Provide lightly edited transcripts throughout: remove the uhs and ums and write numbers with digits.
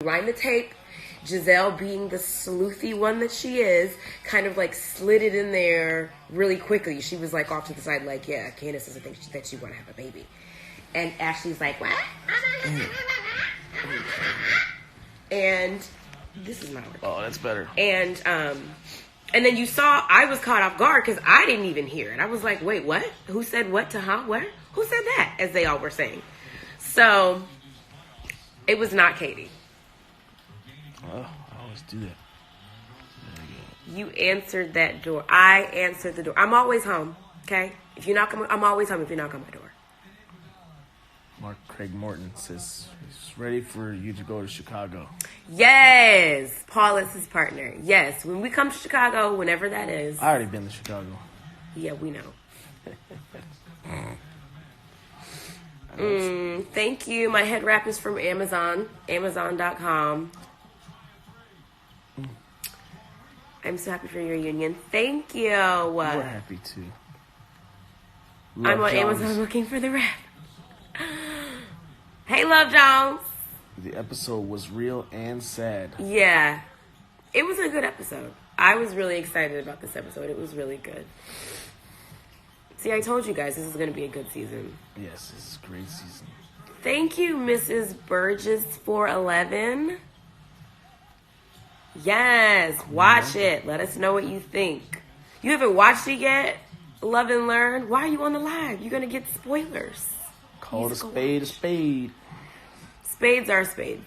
rewind the tape. Gizelle, being the sleuthy one that she is, kind of like slid it in there really quickly. She was like off to the side, like, yeah, Candice doesn't think that you want to have a baby. And Ashley's like, what? And this is not working. Oh, that's better. And then you saw I was caught off guard because I didn't even hear it. I was like, wait, what? Who said what to huh? Where? Who said that? As they all were saying. So it was not Katie. Oh, I always do that. You answered that door. I answered the door. I'm always home, okay? If you're not coming, I'm always home if you're not on my door. Mark Craig Morton says he's ready for you to go to Chicago. Yes. Paul is his partner. Yes. When we come to Chicago, whenever that is. I already been to Chicago. Yeah, we know. Thank you. My head wrap is from Amazon. Amazon.com. I'm so happy for your reunion. Thank you. We're happy too. I'm on Amazon looking for the wrap. Hey, Love Jones. The episode was real and sad. Yeah. It was a good episode. I was really excited about this episode. It was really good. See, I told you guys this is going to be a good season. Yes, this is a great season. Thank you, Mrs. Burgess 411. Yes, watch it. Let us know what you think. You haven't watched it yet? Love and Learn? Why are you on the live? You're going to get spoilers. Call a spade a spade. Spades are spades.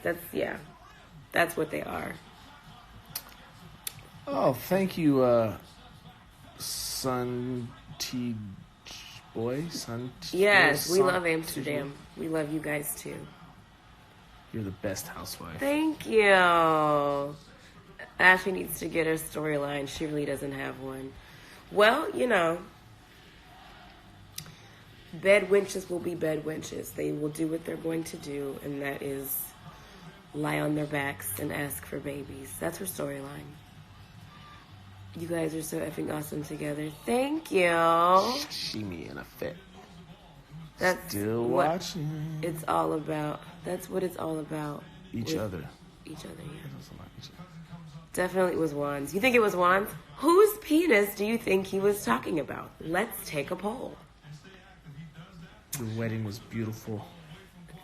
That's what they are. Oh, thank you, Sun T Boy. Yes, we love Amsterdam. We love you guys too. You're the best housewife. Thank you. Ashley needs to get her storyline. She really doesn't have one. Well, you know, bed wenches will be bed wenches. They will do what they're going to do, and that is lie on their backs and ask for babies. That's her storyline. You guys are so effing awesome together. Thank you. Sashimi in effect. That's still what watching. It's all about. That's what it's all about. Each other. Each other, yeah. Definitely was Juan's. You think it was Juan's? Whose penis do you think he was talking about? Let's take a poll. The wedding was beautiful.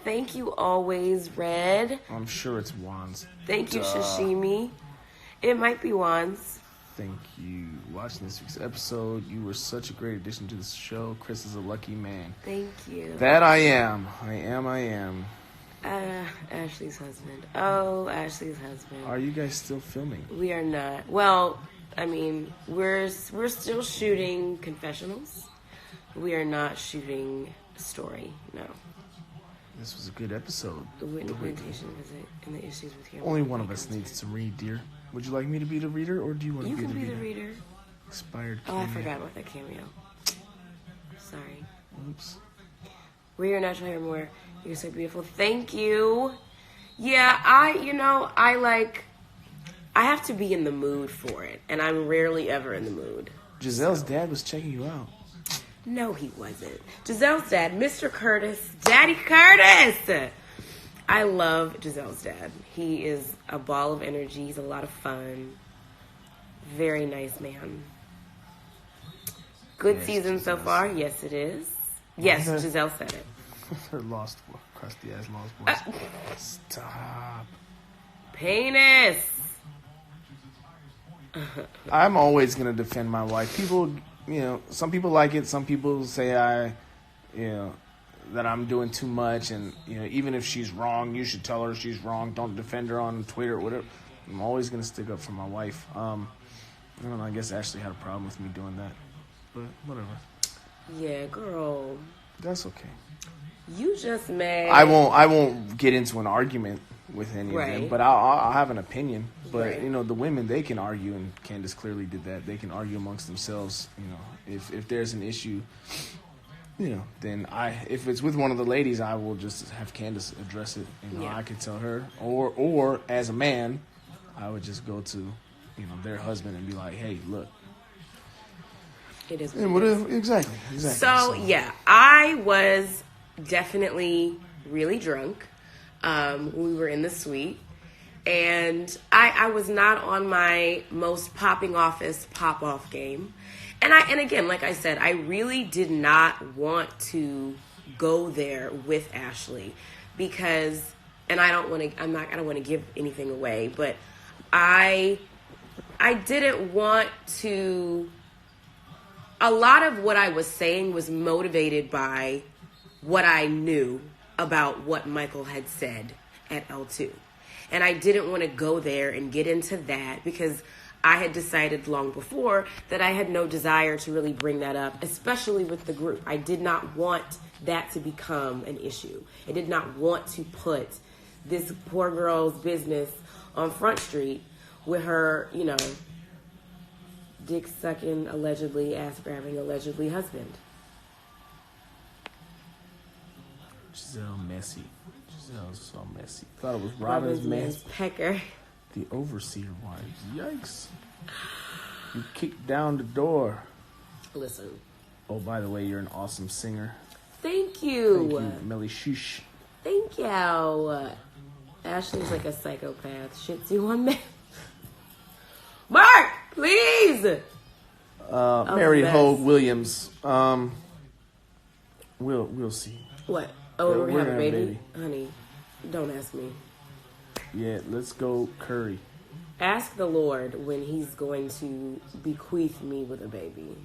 Thank you, Always Red. I'm sure it's Juan's. Thank you, Sashimi. It might be Juan's. Thank you. Watching this week's episode, you were such a great addition to the show. Chris is a lucky man. Thank you. That I am. I am. Ashley's husband. Oh, Ashley's husband. Are you guys still filming? We are not. Well, I mean, we're still shooting confessionals. We are not shooting story. No. This was a good episode. The Whitney Plantation visit and the issues with your. Only one of us needs to read, dear. Would you like me to be the reader, or do you want to be the reader? You can be the reader. Expired cameo. Oh, I forgot about that cameo. Sorry. Oops. We're your natural hair more. You're so beautiful. Thank you. Yeah, I have to be in the mood for it, and I'm rarely ever in the mood. Giselle's dad was checking you out. No, he wasn't. Giselle's dad, Mr. Curtis, Daddy Curtis. I love Giselle's dad. He is a ball of energy. He's a lot of fun. Very nice man. Good season so far. Yes, it is. Yes, Gizelle said it. Her lost boy. Crusty ass lost boy. Stop. Penis. I'm always going to defend my wife. People, some people like it. Some people say that I'm doing too much. And, even if she's wrong, you should tell her she's wrong. Don't defend her on Twitter or whatever. I'm always going to stick up for my wife. I don't know. I guess Ashley had a problem with me doing that. But whatever. Yeah, girl. That's okay. You just mad. I won't get into an argument with any of them, but I'll have an opinion. But the women, they can argue, and Candice clearly did that. They can argue amongst themselves. If there's an issue, then if it's with one of the ladies, I will just have Candice address it. I could tell her, or as a man, I would just go to their husband and be like, hey, look. It is. Exactly. So yeah, I was definitely really drunk. We were in the suite, And I was not on my most popping office pop-off game. And again, like I said, I really did not want to go there with Ashley because, and I don't want to give anything away, but I didn't want to, a lot of what I was saying was motivated by what I knew about what Michael had said at L2. And I didn't want to go there and get into that because I had decided long before that I had no desire to really bring that up, especially with the group. I did not want that to become an issue. I did not want to put this poor girl's business on Front Street with her, dick-sucking, allegedly, ass-grabbing, allegedly husband. Gizelle messy. Gizelle's so messy. Thought it was Robin's man's pecker. The overseer wife. Yikes. You kicked down the door. Listen. Oh, by the way, you're an awesome singer. Thank you. Thank you, Melly Shush. Thank you. Ashley's like a psychopath. Shits you on me. Mark, please. Mary Hogue Williams. We'll see. What? Oh, we're gonna have a baby? Honey, don't ask me. Yeah, let's go Curry. Ask the Lord when he's going to bequeath me with a baby.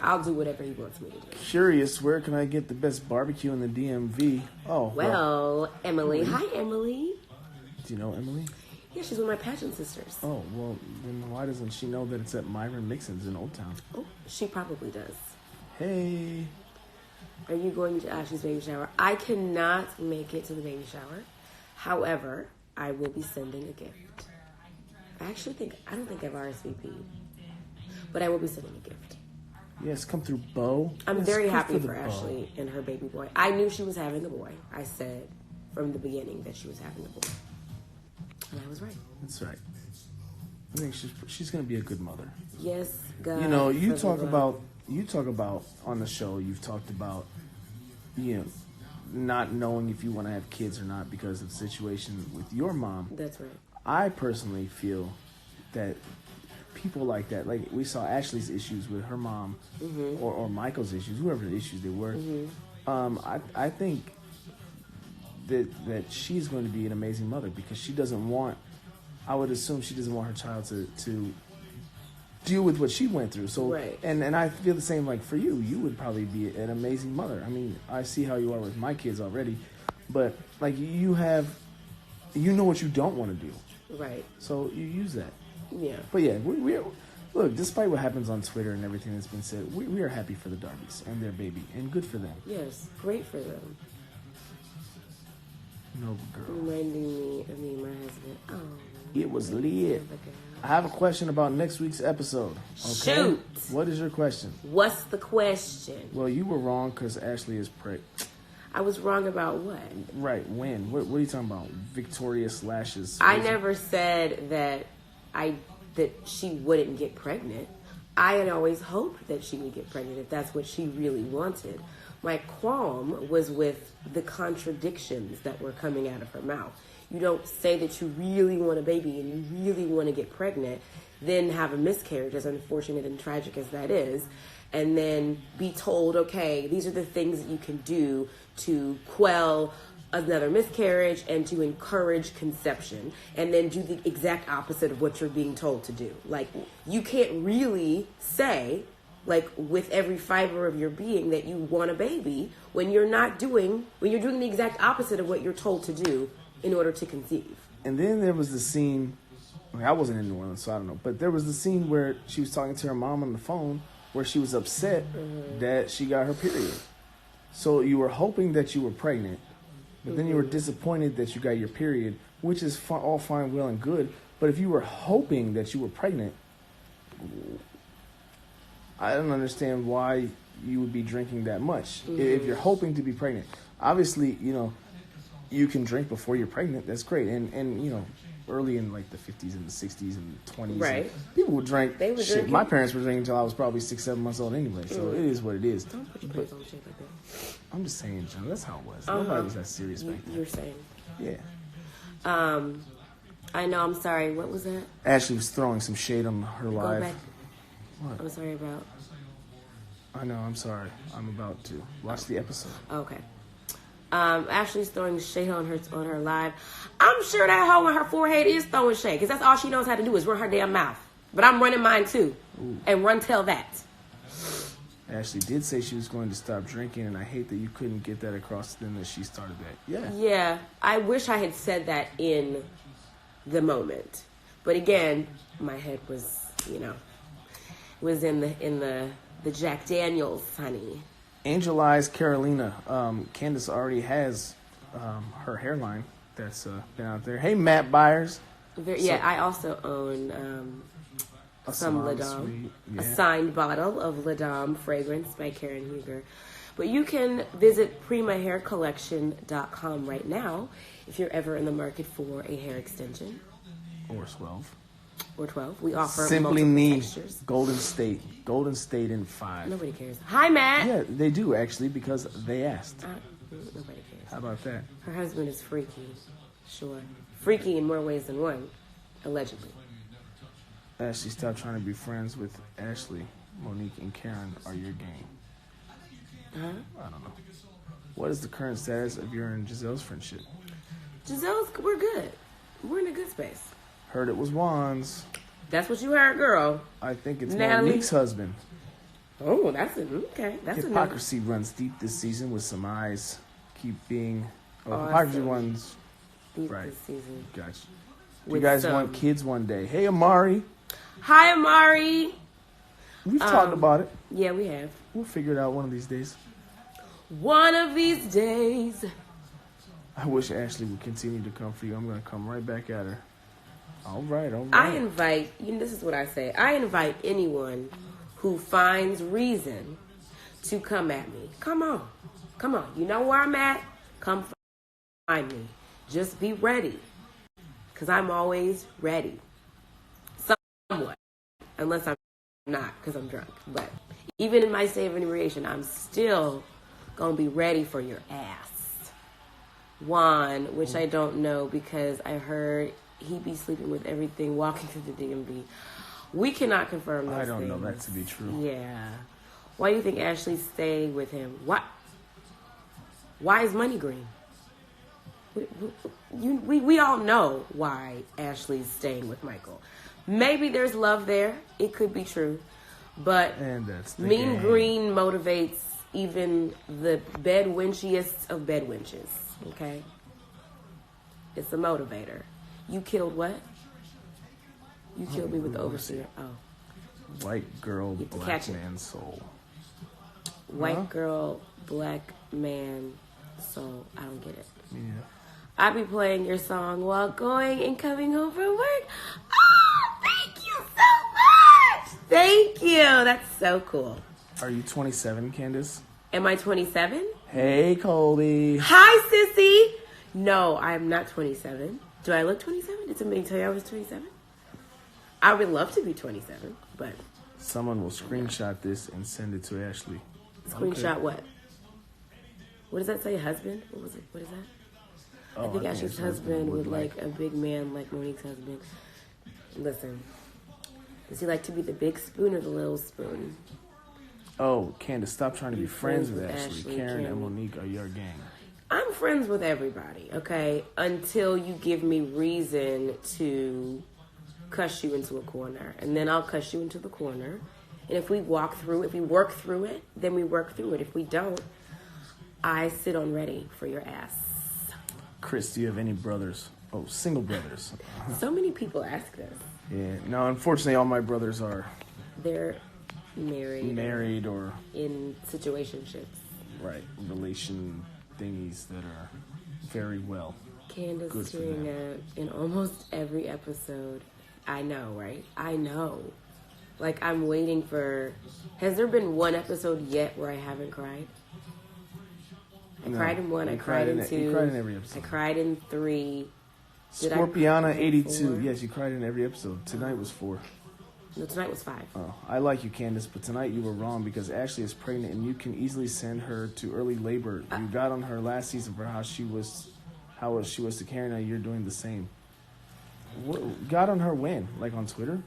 I'll do whatever he wants me to do. Curious, where can I get the best barbecue in the DMV? Oh, well, Emily. Hi, Emily. Do you know Emily? Yeah, she's one of my pageant sisters. Oh, well, then why doesn't she know that it's at Myron Mixon's in Old Town? Oh, she probably does. Hey. Are you going to Ashley's baby shower? I cannot make it to the baby shower. However, I will be sending a gift. I don't think I've RSVP'd. But I will be sending a gift. Yes, come through, Bo. I'm very happy for Ashley and her baby boy. I knew she was having a boy. I said from the beginning that she was having a boy. And I was right. That's right. I think she's going to be a good mother. Yes, God. You talk about on the show, you've talked about, not knowing if you want to have kids or not because of the situation with your mom. That's right. I personally feel that people like that, like we saw Ashley's issues with her mom, mm-hmm. or Michael's issues, whoever the issues they were. Mm-hmm. I think that she's going to be an amazing mother because she doesn't want, I would assume she doesn't want her child to deal with what she went through. So, right. and I feel the same, like for you would probably be an amazing mother. I mean, I see how you are with my kids already, but like you know what you don't want to do. Right. So you use that. Yeah. But yeah, we look, despite what happens on Twitter and everything that's been said, we are happy for the Darbies and their baby, and good for them. Yes, great for them. No girl. Reminding me of me and my husband. Oh. It was lit. I have a question about next week's episode. Okay? Shoot. What is your question? What's the question? Well, you were wrong because Ashley is pregnant. I was wrong about what? Right, when? What are you talking about? Victorious lashes? I never said that she wouldn't get pregnant. I had always hoped that she would get pregnant if that's what she really wanted. My qualm was with the contradictions that were coming out of her mouth. You don't say that you really want a baby and you really want to get pregnant, then have a miscarriage, as unfortunate and tragic as that is, and then be told, okay, these are the things that you can do to quell another miscarriage and to encourage conception, and then do the exact opposite of what you're being told to do. Like, you can't really say, like, with every fiber of your being that you want a baby when you're doing the exact opposite of what you're told to do in order to conceive. And then there was the scene, I wasn't in New Orleans, so I don't know, but there was the scene where she was talking to her mom on the phone where she was upset that she got her period. So you were hoping that you were pregnant, but then you were disappointed that you got your period, which is all fine, well, and good. But if you were hoping that you were pregnant, I don't understand why you would be drinking that much. If you're hoping to be pregnant, obviously, you can drink before you're pregnant. That's great. And early in like the 50s and the 60s and the 20s, right? People would drink. They were drinking. My parents were drinking until I was probably 6-7 months old anyway. So it is what it is. Don't put your pants on shit like that. I'm just saying, John. That's how it was. Nobody was that serious back then. You're saying. Yeah. I know, I'm sorry. What was that? Ashley was throwing some shade on her live. Go back. What? I'm sorry about. I know, I'm sorry. I'm about to. Watch the episode. Okay. Ashley's throwing shade on her live. I'm sure that hoe on her forehead is throwing shade, because that's all she knows how to do is run her damn mouth. But I'm running mine too. Ooh. And run tell that. Ashley did say she was going to stop drinking, and I hate that you couldn't get that across to them that she started that. Yeah. Yeah. I wish I had said that in the moment. But again, my head was, was in the Jack Daniels, honey. Angel Eyes Carolina. Candice already has her hairline that's been out there. Hey, Matt Byers. I also own some Ladom. Yeah. A signed bottle of Ladom fragrance by Karen Huger. But you can visit primahaircollection.com right now if you're ever in the market for a hair extension. Or 12. Or 12. We offer Simply multiple textures. Golden State in 5. Nobody cares. Hi, Matt. Yeah, they do, actually, because they asked. Nobody cares. How about that? Her husband is freaky. Sure. Freaky in more ways than one. Allegedly. Ashley, stop trying to be friends with Ashley. Monique and Karen are your gang. Huh? I don't know. What is the current status of your and Gizelle's friendship? We're good. We're in a good space. Heard it was Juan's. That's what you heard, girl. I think it's Monique's husband. Oh, that's it. Okay. That's hypocrisy runs deep this season with some eyes. Keep being... hypocrisy runs... Deep this season. Gotcha. You guys want kids one day. Hey, Amari. Hi, Amari. We've talked about it. Yeah, we have. We'll figure it out one of these days. One of these days. I wish Ashley would continue to come for you. I'm going to come right back at her. All right. I invite, this is what I say. I invite anyone who finds reason to come at me. Come on. You know where I'm at? Come find me. Just be ready. Because I'm always ready. Somewhat. Unless I'm not, because I'm drunk. But even in my state of inebriation, I'm still going to be ready for your ass. Juan, which I don't know because I heard he be sleeping with everything walking through the DMV. We cannot confirm those I don't things. know that to be true. Yeah. Why do you think Ashley stayed with him? Why is money green? We all know why Ashley's staying with Michael. Maybe there's love there. It could be true. But mean green motivates even the bedwinchiest of bedwinches. Okay? It's a motivator. You killed what? You killed me with the overseer. Oh. White girl, black man soul. White girl, black man soul. I don't get it. Yeah. I be playing your song while going and coming home from work. Oh, thank you so much. Thank you. That's so cool. Are you 27, Candice? Am I 27? Hey, Colby. Hi, sissy. No, I'm not 27. Do I look 27? Did somebody tell you I was 27? I would love to be 27, but... Someone will screenshot this and send it to Ashley. Screenshot what? What does that say? Husband? What was it? What is that? I think Ashley's husband would like a big man like Monique's husband. Listen. Does he like to be the big spoon or the little spoon? Oh, Candice, stop trying to be friends with Ashley. Karen and Monique are your gang. I'm friends with everybody, okay? Until you give me reason to cuss you into a corner. And then I'll cuss you into the corner. And if we work through it, then we work through it. If we don't, I sit on ready for your ass. Chris, do you have any brothers? Oh, single brothers. So many people ask this. Yeah. No, unfortunately, all my brothers are... They're married or... in situationships. Right. Relation thingies that are very well. Candice hearing in almost every episode. I know, right? I know. Like, I'm waiting for... Has there been one episode yet where I haven't cried? I cried in one. I cried in two. You cried in every episode. I cried in 3. Scorpiana 82. Yes, you cried in every episode. Tonight was 4. No, tonight was 5. Oh, I like you, Candice, but tonight you were wrong because Ashley is pregnant and you can easily send her to early labor. You got on her last season for how she was to Karen. Now you're doing the same. got on her when? Like on Twitter?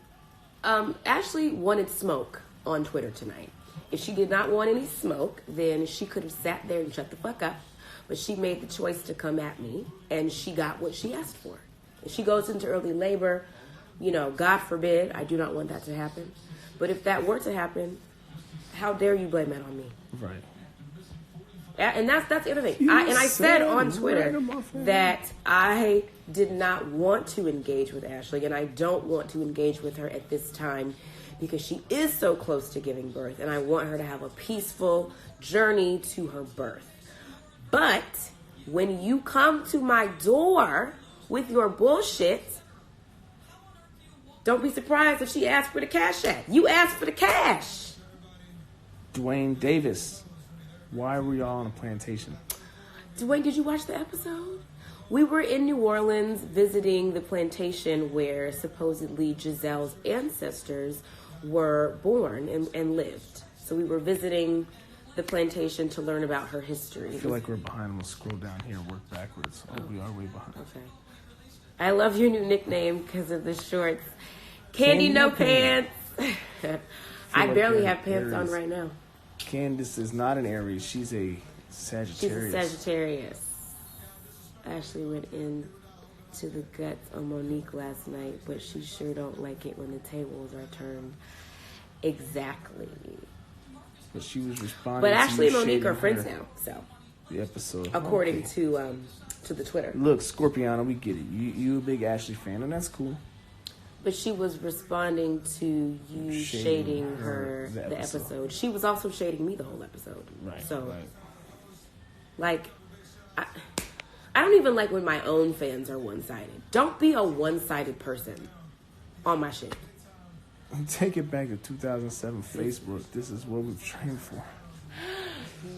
Ashley wanted smoke on Twitter tonight. If she did not want any smoke, then she could have sat there and shut the fuck up. But she made the choice to come at me, and she got what she asked for. If she goes into early labor, God forbid, I do not want that to happen. But if that were to happen, how dare you blame that on me? Right. And that's the other thing. I said on Twitter that I did not want to engage with Ashley, and I don't want to engage with her at this time because she is so close to giving birth, and I want her to have a peaceful journey to her birth. But when you come to my door with your bullshit, don't be surprised if she asks for the cash app. You asked for the cash. Dwayne Davis. Why were y'all on a plantation? Dwayne, did you watch the episode? We were in New Orleans visiting the plantation where supposedly Gizelle's ancestors were born and lived. So we were visiting the plantation to learn about her history. I feel like we're behind. I'm going to scroll down here and work backwards. Oh, we are way behind. Okay. I love your new nickname because of the shorts. Candy No Pants. I barely have pants on right now. Candice is not an Aries. She's a Sagittarius. She's a Sagittarius. Ashley went in to the guts on Monique last night, but she sure don't like it when the tables are turned. Exactly. But she was responding. But Ashley and Monique are friends now, so the episode, according to the Twitter. Look, Scorpiana, we get it. You a big Ashley fan, and that's cool. But she was responding to you shading her the episode. She was also shading me the whole episode. Right. So, right. Like, I don't even like when my own fans are one-sided. Don't be a one-sided person on my shit. Take it back to 2007 Facebook. This is what we've trained for.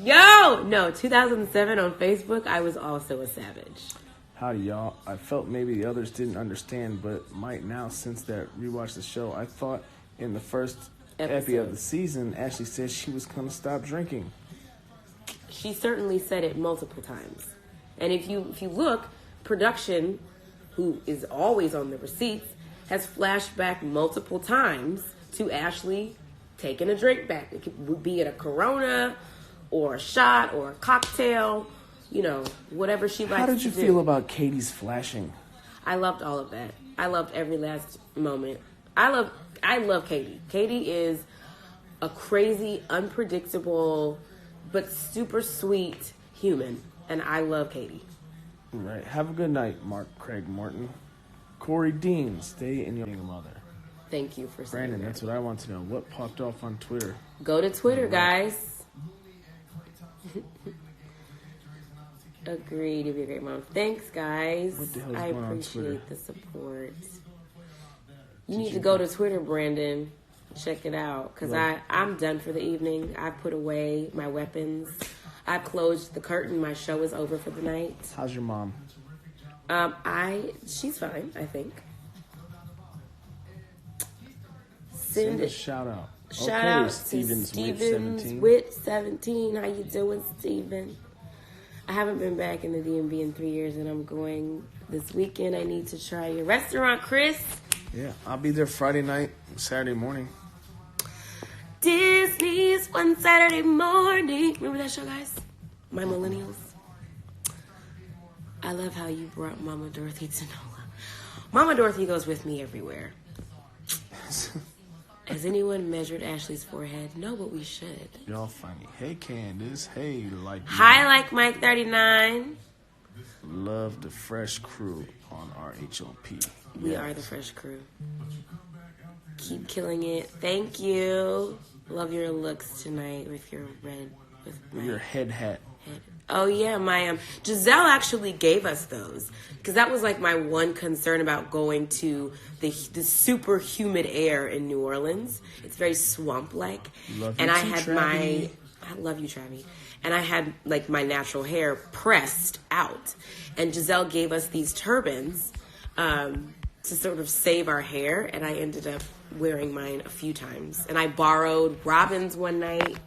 Yo! No, 2007 on Facebook, I was also a savage. Howdy, y'all. I felt maybe the others didn't understand, but might now since that rewatched the show. I thought in the first epi of the season, Ashley said she was going to stop drinking. She certainly said it multiple times. And if you look, production, who is always on the receipts, has flashed back multiple times to Ashley taking a drink back. It could be it a Corona or a shot or a cocktail, whatever she likes to do. How did you feel about Katie's flashing? I loved all of that. I loved every last moment. I love Katie. Katie is a crazy, unpredictable, but super sweet human. And I love Katie. Right. Have a good night, Mark Craig Morton. Corey Dean, stay in your mother. Thank you for saying Brandon, that. that's what I want to know. What popped off on Twitter? Go to Twitter, guys. Agreed to be a great mom. Thanks, guys. What the hell's I going on Twitter? appreciate the support. You need to go to Twitter, Brandon. Check it out. Because I'm done for the evening. I put away my weapons. I closed the curtain. My show is over for the night. How's your mom? She's fine, I think. Send a shout out. Shout out to Stevens Wit 17. How you doing, Steven? I haven't been back in the DMV in 3 years, and I'm going this weekend. I need to try your restaurant, Chris. Yeah, I'll be there Friday night, Saturday morning. Disney's One Saturday Morning. Remember that show, guys? My Millennials. I love how you brought Mama Dorothy to Nola. Mama Dorothy goes with me everywhere. Has anyone measured Ashley's forehead? No, but we should. Y'all funny. Hey, Candice. Hey, like. Hi, like Mike 39. Love the fresh crew on RHOP. We are the fresh crew. Keep killing it. Thank you. Love your looks tonight with your red. With your head hat. Oh yeah, my Gizelle actually gave us those because that was like my one concern about going to the super humid air in New Orleans. It's very swamp like, and I had I love you, Travi, and I had like my natural hair pressed out, and Gizelle gave us these turbans to sort of save our hair, and I ended up wearing mine a few times, and I borrowed Robin's one night.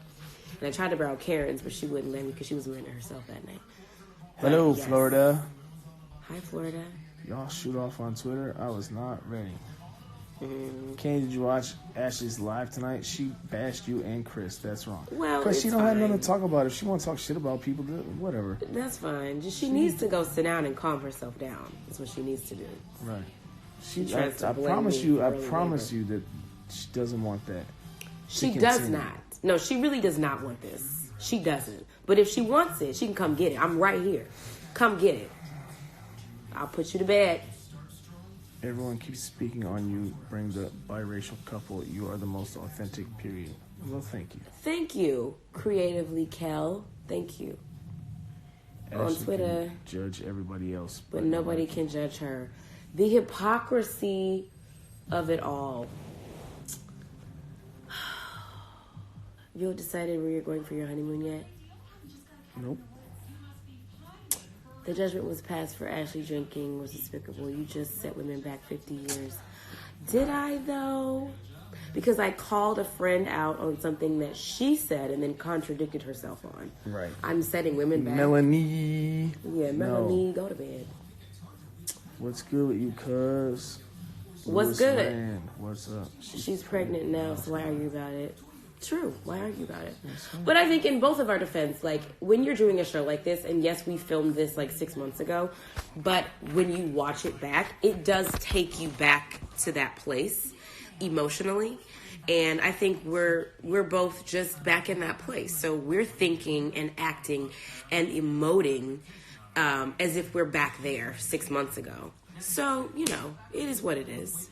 And I tried to borrow Karen's, but she wouldn't let me because she was wearing it herself that night. Hello, yes. Florida. Hi, Florida. Y'all shoot off on Twitter. I was not ready. Kane, did you watch Ashley's live tonight? She bashed you and Chris. That's wrong. Well, because she don't have nothing to talk about. If she want to talk shit about people, whatever. That's fine. Just she needs to go sit down and calm herself down. That's what she needs to do. Right. I promise you that she doesn't want that. She does not. No, she really does not want this. She doesn't. But if she wants it, she can come get it. I'm right here. Come get it. I'll put you to bed. Everyone keeps speaking on you. Bring the biracial couple. You are the most authentic, period. Well, thank you. Thank you, Creatively Kel. Thank you. Ashley on Twitter. Can judge everybody else. But nobody can judge her. The hypocrisy of it all. You decided where you're going for your honeymoon yet? Nope. The judgment was passed for Ashley drinking was despicable. You just set women back 50 years. Did I, though? Because I called a friend out on something that she said and then contradicted herself on. Right. I'm setting women back. Melanie. Yeah, Melanie, go to bed. What's good with you, cuz? What's good? Man, what's up? She's pregnant now, so why argue about it? True. Why argue about it? But I think in both of our defense, like, when you're doing a show like this, and yes, we filmed this like 6 months ago, but when you watch it back, it does take you back to that place emotionally. And I think we're both just back in that place. So we're thinking and acting and emoting as if we're back there 6 months ago. So, you know, it is what it is.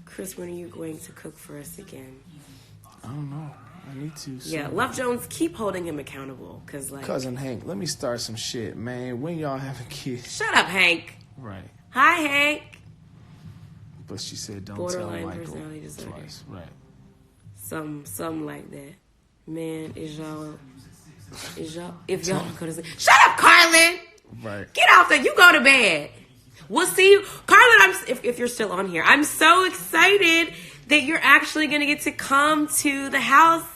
Chris, when are you going to cook for us again? I don't know. I need to. Yeah, Love Jones, keep holding him accountable. Cause like, Cousin Hank, let me start some shit, man. When y'all having kids? Shut up, Hank. Right. Hi, Hank. But she said don't Borderline tell Michael personality disorder. Twice. Right. Something like that. Man, if y'all don't go to sleep. Shut up, Carlin! Right. Get off there. You go to bed. We'll see you. Carlin, if you're still on here, I'm so excited that you're actually going to get to come to the house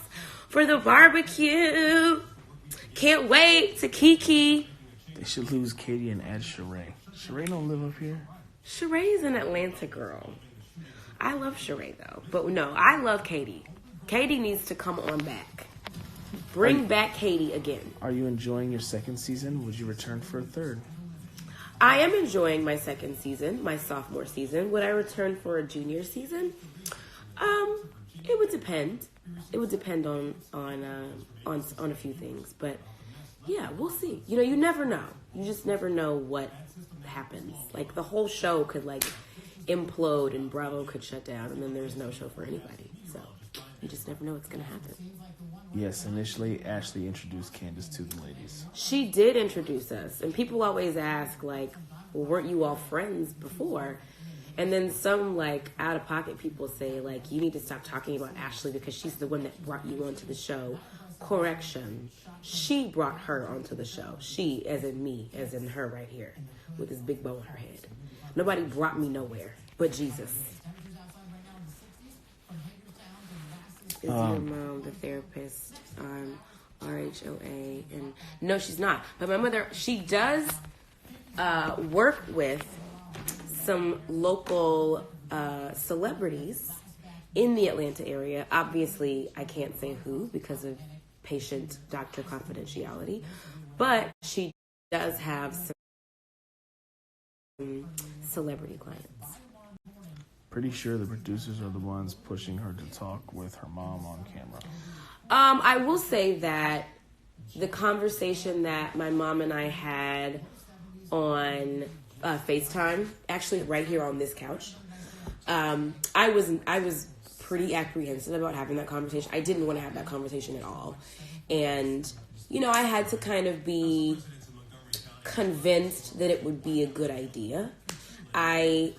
for the barbecue. Can't wait to Kiki. They should lose Katie and add Sheree. Sheree don't live up here. Sheree's an Atlanta girl. I love Sheree, though. But no, I love Katie. Katie needs to come on back. Bring back Katie again. Are you enjoying your second season? Would you return for a third? I am enjoying my second season, my sophomore season. Would I return for a junior season? It would depend. It would depend on a few things, but yeah, we'll see. You know, you never know. You just never know what happens. Like, the whole show could like implode and Bravo could shut down, and then there's no show for anybody. So you just never know what's gonna happen. Yes, initially Ashley introduced Candice to the ladies. She did introduce us, and people always ask like, "Well, weren't you all friends before?" And then some, like, out-of-pocket people say, like, you need to stop talking about Ashley because she's the one that brought you onto the show. Correction. She brought her onto the show. She, as in me, as in her right here, with this big bow on her head. Nobody brought me nowhere but Jesus. Is your mom the therapist on RHOA? And no, she's not. But my mother, she does work with some local celebrities in the Atlanta area. Obviously, I can't say who because of patient-doctor confidentiality, but she does have some celebrity clients. Pretty sure the producers are the ones pushing her to talk with her mom on camera. I will say that the conversation that my mom and I had on FaceTime, actually right here on this couch, I was pretty apprehensive about having that conversation. I didn't want to have that conversation at all. And, you know, I had to kind of be convinced that it would be a good idea. I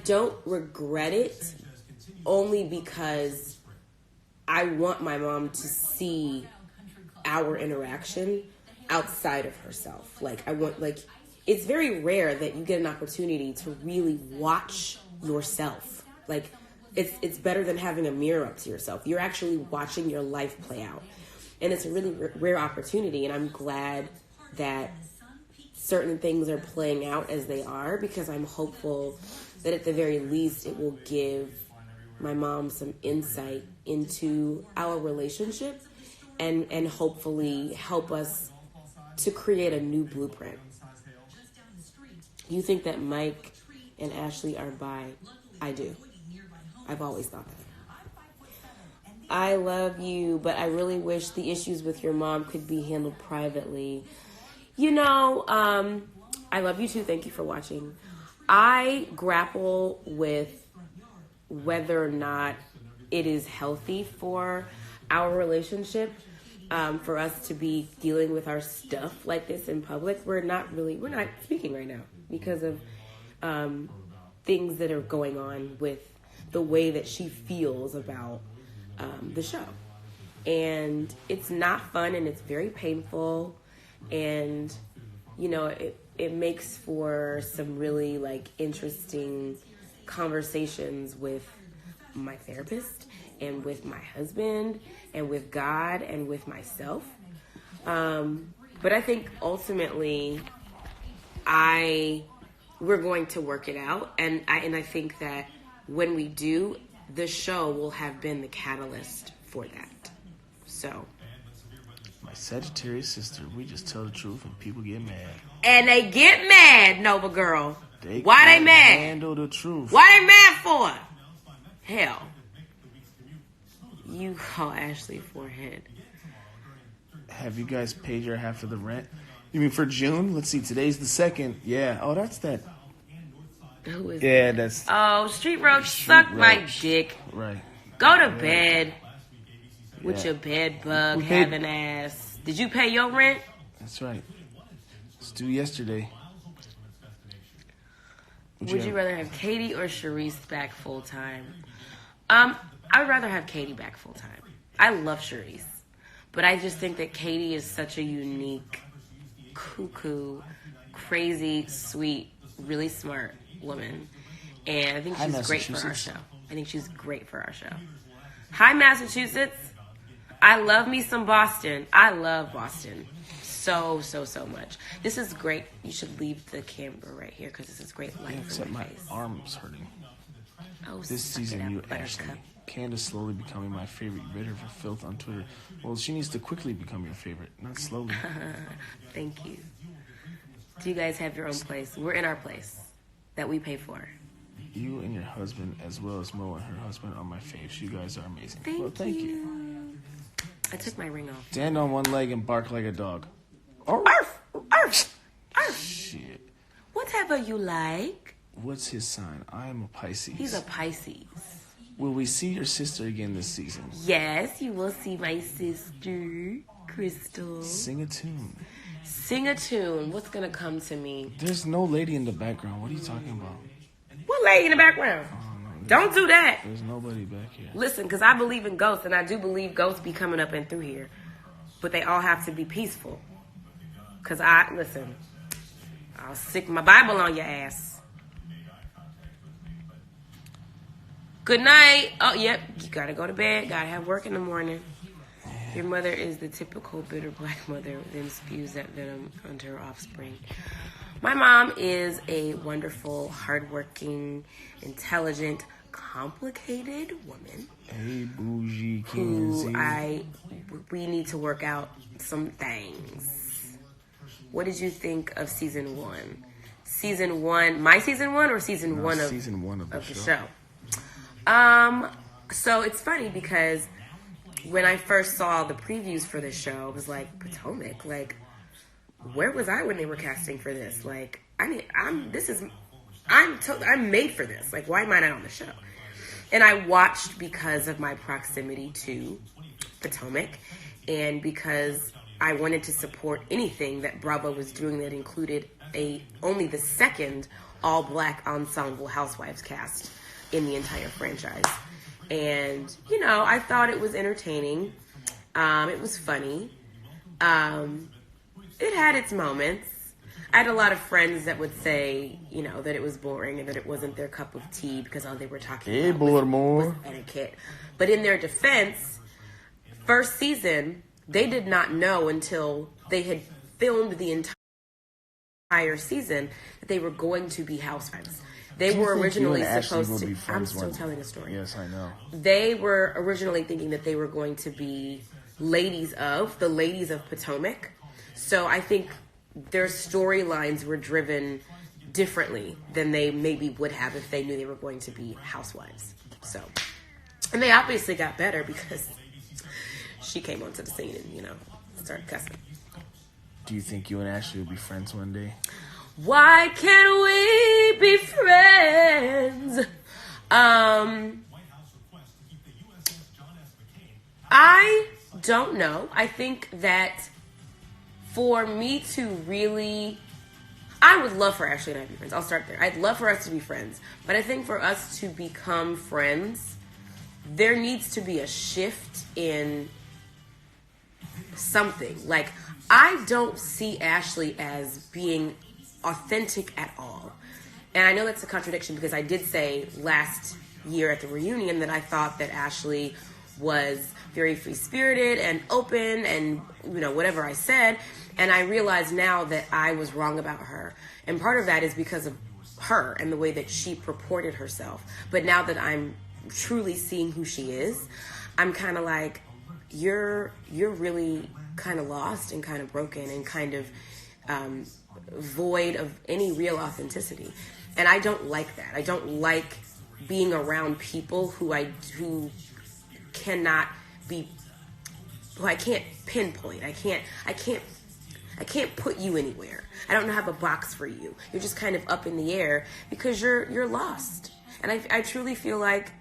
don't regret it, only because I want my mom to see our interaction outside of herself. It's very rare that you get an opportunity to really watch yourself. Like, it's better than having a mirror up to yourself. You're actually watching your life play out. And it's a really rare opportunity, and I'm glad that certain things are playing out as they are, because I'm hopeful that at the very least it will give my mom some insight into our relationship and hopefully help us to create a new blueprint. You think that Mike and Ashley are bi? I do. I've always thought that. I love you, but I really wish the issues with your mom could be handled privately. I love you too. Thank you for watching. I grapple with whether or not it is healthy for our relationship, for us to be dealing with our stuff like this in public. We're not speaking right now because of things that are going on with the way that she feels about the show. And it's not fun, and it's very painful, and it makes for some really interesting conversations with my therapist and with my husband and with God and with myself. But I think ultimately we're going to work it out, and I think that when we do, the show will have been the catalyst for that. So, my Sagittarius sister, we just tell the truth and people get mad. And they get mad, Nova girl. Why they mad? Handle the truth. Why they mad for? Hell. You call Ashley forehead. Have you guys paid your half of the rent? You mean for June? Let's see, today's the 2nd. Yeah. Oh, that's that. Who is that? That's... Oh, Street Roach, suck my dick. Right. Go to bed with your bed bug having ass. Did you pay your rent? That's right. It's due yesterday. Would you rather have Katie or Charisse back full time? I'd rather have Katie back full time. I love Charisse, but I just think that Katie is such a unique, cuckoo, crazy, sweet, really smart woman, and I think she's great for our show. Hi, Massachusetts. I love me some Boston. I love Boston so much. This is great. You should leave the camera right here because this is great light for my face. My arm's hurting. Oh, this season, you Ashley. Candice slowly becoming my favorite bidder for filth on Twitter. Well, she needs to quickly become your favorite, not slowly. Thank you. Do you guys have your own place? We're in our place that we pay for. You and your husband, as well as Mo and her husband, are my faves. You guys are amazing. Thank you. I took my ring off. Stand on one leg and bark like a dog. Arf! Arf! Arf! Shit. Whatever you like. What's his sign? I am a Pisces. He's a Pisces. Will we see your sister again this season? Yes, you will see my sister, Crystal. Sing a tune. Sing a tune. What's going to come to me? There's no lady in the background. What are you talking about? What lady in the background? No, don't do that. There's nobody back here. Listen, because I believe in ghosts, and I do believe ghosts be coming up and through here. But they all have to be peaceful. Because I'll stick my Bible on your ass. Good night. Oh, yep. You got to go to bed. Got to have work in the morning. Your mother is the typical bitter black mother, then spews that venom onto her offspring. My mom is a wonderful, hardworking, intelligent, complicated woman. Hey, bougie who we need to work out some things. What did you think of season 1? Season 1, my season 1 or season 1 of season 1 of the show? So it's funny because when I first saw the previews for this show, I was like, Potomac, where was I when they were casting for this? I'm made for this. Why am I not on the show? And I watched because of my proximity to Potomac and because I wanted to support anything that Bravo was doing that included only the second all-black ensemble Housewives cast in the entire franchise. And, I thought it was entertaining. It was funny. It had its moments. I had a lot of friends that would say, that it was boring and that it wasn't their cup of tea because all they were talking about was etiquette. But in their defense, first season, they did not know until they had filmed the entire entire season that they were going to be housewives. They were originally supposed to. I'm still telling the story. Yes, I know. They were originally thinking that they were going to be the ladies of Potomac. So I think their storylines were driven differently than they maybe would have if they knew they were going to be housewives. So, and they obviously got better because she came onto the scene and, started cussing. Do you think you and Ashley will be friends one day? Why can't we be friends? I don't know. I think that for me to really, I would love for Ashley and I to be friends. I'll start there. I'd love for us to be friends. But I think for us to become friends, there needs to be a shift in something. Like, I don't see Ashley as being authentic at all. And I know that's a contradiction because I did say last year at the reunion that I thought that Ashley was very free-spirited and open and, whatever I said. And I realize now that I was wrong about her. And part of that is because of her and the way that she purported herself. But now that I'm truly seeing who she is, I'm kind of like, you're really kind of lost and kind of broken and kind of void of any real authenticity. And I don't like that. I don't like being around people who I can't pinpoint. I can't put you anywhere. I don't have a box for you. You're just kind of up in the air because you're lost. And I truly feel like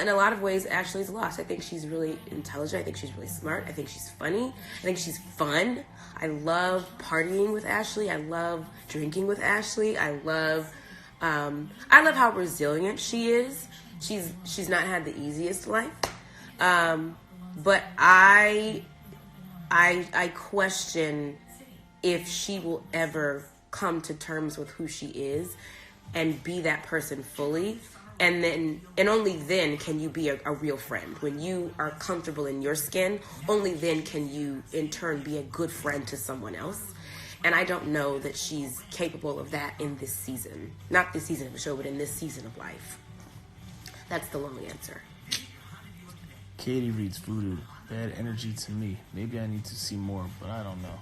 in a lot of ways, Ashley's lost. I think she's really intelligent. I think she's really smart. I think she's funny. I think she's fun. I love partying with Ashley. I love drinking with Ashley. I love how resilient she is. She's not had the easiest life. But I question if she will ever come to terms with who she is and be that person fully. And only then can you be a real friend. When you are comfortable in your skin, only then can you, in turn, be a good friend to someone else. And I don't know that she's capable of that in this season. Not this season of the show, but in this season of life. That's the long answer. Katie reads voodoo. Bad energy to me. Maybe I need to see more, but I don't know.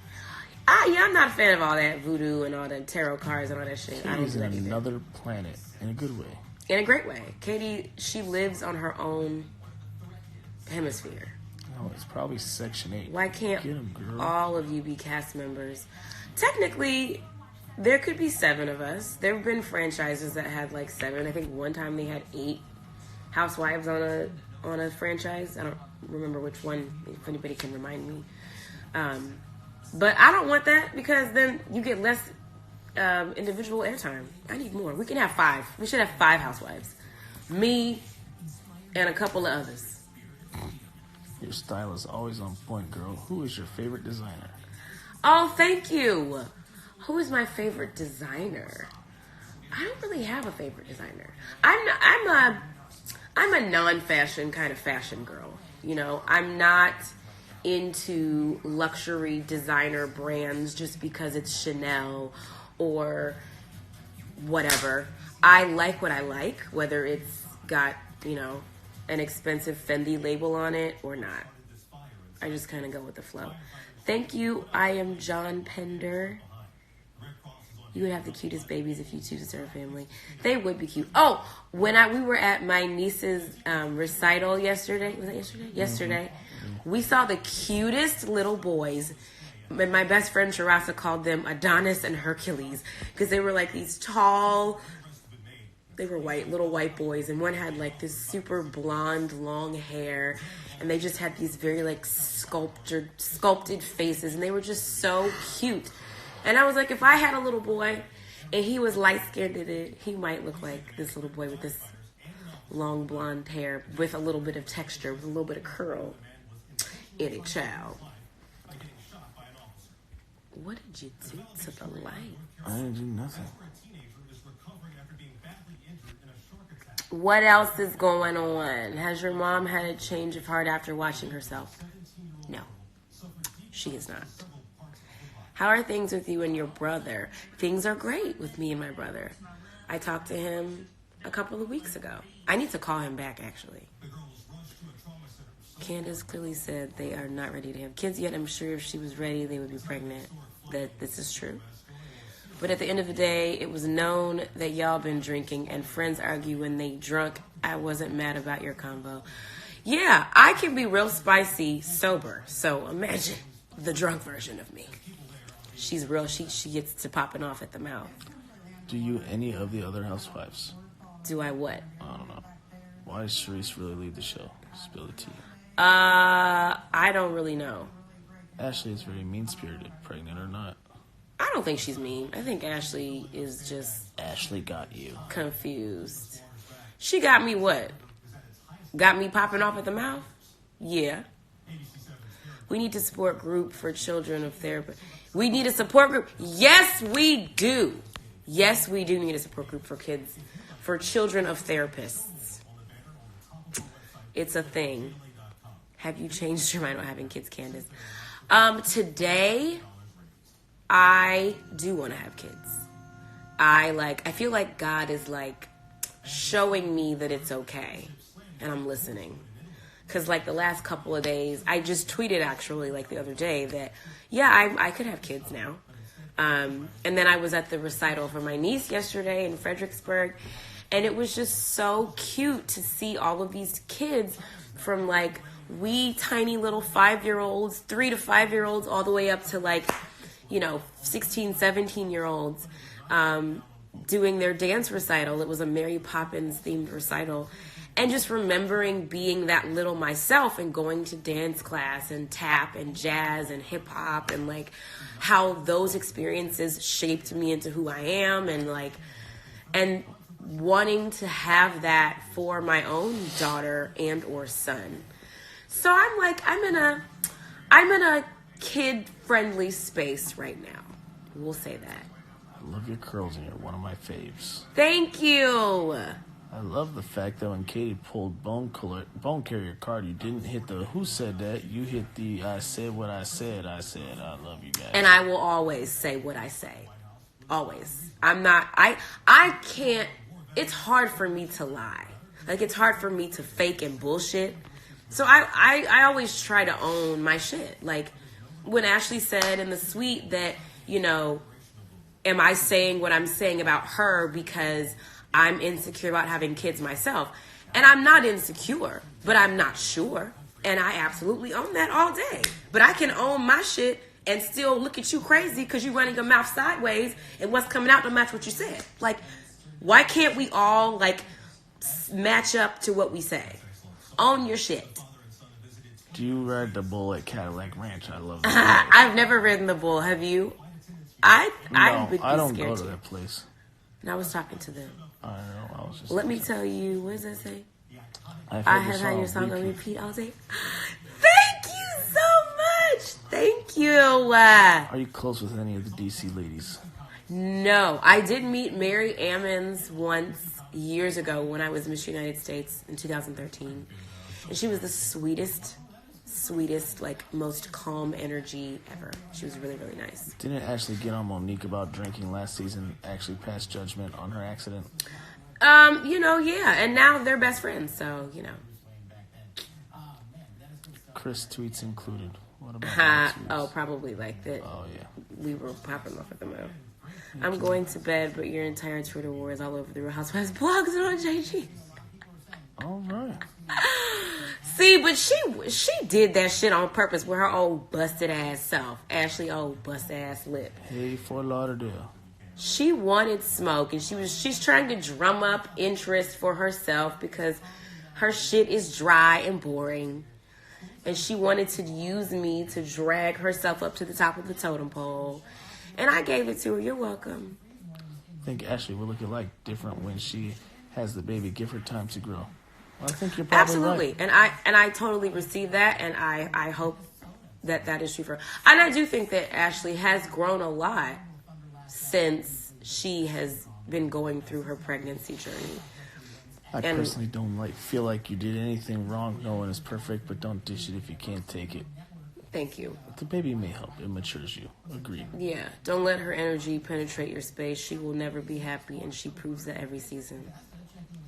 I'm not a fan of all that voodoo and all the tarot cards and all that shit. Katie's in another planet, in a good way. In a great way. Katie, she lives on her own hemisphere. Oh, it's probably Section 8. Why can't all of you be cast members? Technically, there could be 7 of us. There have been franchises that had like 7. I think one time they had 8 housewives on a franchise. I don't remember which one, if anybody can remind me. But I don't want that because then you get less individual airtime. I need more. We can have 5. We should have 5 housewives. Me and a couple of others. Your style is always on point, girl. Who is your favorite designer? Oh, thank you. Who is my favorite designer? I don't really have a favorite designer. I'm a non-fashion kind of fashion girl. I'm not into luxury designer brands just because it's Chanel or whatever. I like what I like, whether it's got, an expensive Fendi label on it or not. I just kind of go with the flow. Thank you. I am John Pender. You would have the cutest babies if you choose to start a family. They would be cute. Oh, when we were at my niece's recital yesterday. Was that yesterday? Yesterday. Mm-hmm. We saw the cutest little boys. And my best friend Sharasa called them Adonis and Hercules because they were like these tall, they were little white boys, and one had like this super blonde long hair, and they just had these very like sculpted faces, and they were just so cute. And I was like, if I had a little boy and he was light-skinned in it, he might look like this little boy with this long blonde hair with a little bit of texture, with a little bit of curl in it, child. What did you do to the light? I didn't do nothing. What else is going on? Has your mom had a change of heart after watching herself? No, she has not. How are things with you and your brother? Things are great with me and my brother. I talked to him a couple of weeks ago. I need to call him back, actually. Candice clearly said they are not ready to have kids yet. I'm sure if she was ready, they would be pregnant. That this is true. But at the end of the day, it was known that y'all been drinking, and friends argue when they drunk. I wasn't mad about your combo. Yeah, I can be real spicy sober. So imagine the drunk version of me. She's real. She gets to popping off at the mouth. Do you any of the other housewives? Do I what? I don't know. Why does Sharice really leave the show? Spill the tea. I don't really know. Ashley is very mean-spirited, pregnant or not. I don't think she's mean. I think Ashley is just... Ashley got you. Confused. She got me what? Got me popping off at the mouth? Yeah. We need a support group for children of therapy. We need a support group. Yes, we do. Yes, we do need a support group for kids, for children of therapists. It's a thing. Have you changed your mind on having kids, Candice? Today, I do want to have kids. I feel like God is showing me that it's okay. And I'm listening. Because the last couple of days, I just tweeted actually the other day that, yeah, I could have kids now. And then I was at the recital for my niece yesterday in Fredericksburg. And it was just so cute to see all of these kids from wee tiny little 5-year-olds, 3 to 5-year-olds, all the way up to 16, 17-year-olds doing their dance recital. It was a Mary Poppins themed recital. And just remembering being that little myself and going to dance class and tap and jazz and hip hop and how those experiences shaped me into who I am and wanting to have that for my own daughter and or son. So I'm in a kid-friendly space right now. We'll say that. I love your curls and you're one of my faves. Thank you. I love the fact that when Katie pulled Bone Carrier card, you didn't hit the who said that. You hit the I said what I said. I love you guys. And I will always say what I say. Always. I can't. It's hard for me to lie. It's hard for me to fake and bullshit. So I always try to own my shit. When Ashley said in the suite that, am I saying what I'm saying about her because I'm insecure about having kids myself? And I'm not insecure, but I'm not sure. And I absolutely own that all day. But I can own my shit and still look at you crazy because you're running your mouth sideways and what's coming out don't match what you said. Why can't we all match up to what we say? Own your shit. Do you ride the bull at Cadillac Ranch? I love it. I've never ridden the bull. Have you? I don't go to that place. And I was talking to them. I know. I was just. Let me tell you. What does that say? I have had your song on repeat all day. Thank you so much. Thank you. Are you close with any of the DC ladies? No, I did meet Mary Ammons once years ago when I was Miss United States in 2013, and she was the sweetest, most calm energy ever. She was really, really nice. Didn't Ashley get on Monique about drinking last season? Actually passed judgment on her accident. Yeah, and now they're best friends, so Chris tweets included. What about oh, probably that. Oh yeah, we were popping off at the mouth. I'm going to bed, but your entire Twitter war is all over the Real Housewives blogs and on JG. All right. See, but she did that shit on purpose with her old busted ass self. Ashley old busted ass lip. Hey, Fort Lauderdale. She wanted smoke, and she's trying to drum up interest for herself because her shit is dry and boring. And she wanted to use me to drag herself up to the top of the totem pole. And I gave it to her. You're welcome. I think Ashley will look different when she has the baby. Give her time to grow. Well, I think you're probably absolutely right. And I totally receive that, and I hope that is true for her. And I do think that Ashley has grown a lot since she has been going through her pregnancy journey. I personally don't feel like you did anything wrong. No one is perfect, but don't dish it if you can't take it. Thank you. The baby may help. It matures you. Agreed. Yeah. Don't let her energy penetrate your space. She will never be happy, and she proves that every season.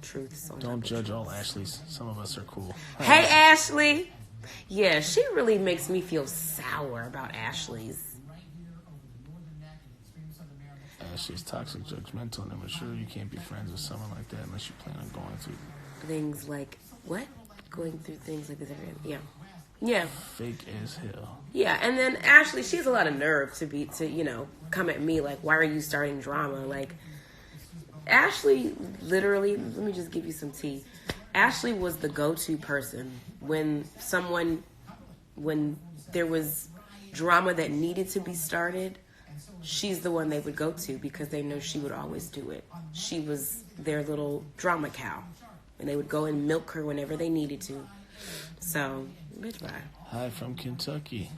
Truths. Don't judge all Ashleys. Some of us are cool. Hey, Ashley. Yeah, she really makes me feel sour about Ashley's. Ashley's toxic, judgmental, and immature. You can't be friends with someone like that unless you plan on going through things like what? Going through things like this every day. Yeah. Yeah. Fake as hell. Yeah, and then Ashley, she has a lot of nerve to come at me like, why are you starting drama? Like, Ashley, literally, let me just give you some tea. Ashley was the go-to person when there was drama that needed to be started. She's the one they would go to because they know she would always do it. She was their little drama cow, and they would go and milk her whenever they needed to. So, bitch, bye. Hi from Kentucky.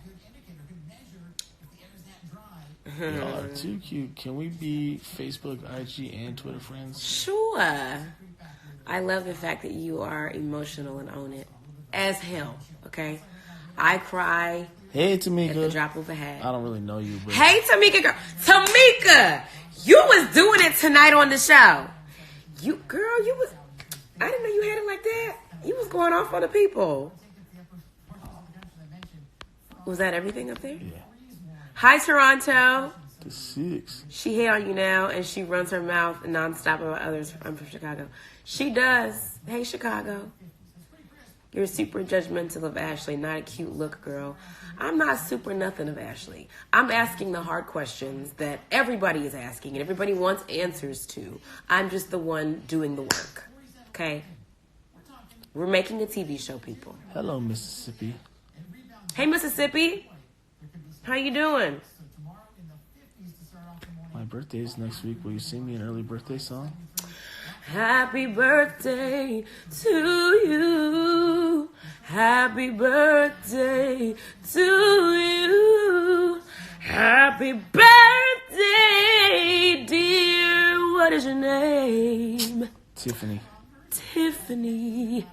Y'all are too cute. Can we be Facebook, IG, and Twitter friends? Sure. I love the fact that you are emotional and own it. As hell, okay? I cry. Hey, Tamika. At the drop of a hat. I don't really know you, but... Hey, Tamika, girl. Tamika! You was doing it tonight on the show. I didn't know you had it like that. You was going off on the people. Was that everything up there? Yeah. Hi, Toronto. The 6. She hate on you now, and she runs her mouth nonstop about others. I'm from Chicago. She does. Hey, Chicago. You're super judgmental of Ashley. Not a cute look, girl. I'm not super nothing of Ashley. I'm asking the hard questions that everybody is asking and everybody wants answers to. I'm just the one doing the work. Okay? We're making a TV show, people. Hello, Mississippi. Hey, Mississippi. How you doing? My birthday is next week. Will you sing me an early birthday song? Happy birthday to you. Happy birthday to you. Happy birthday, dear. What is your name? Tiffany. Tiffany.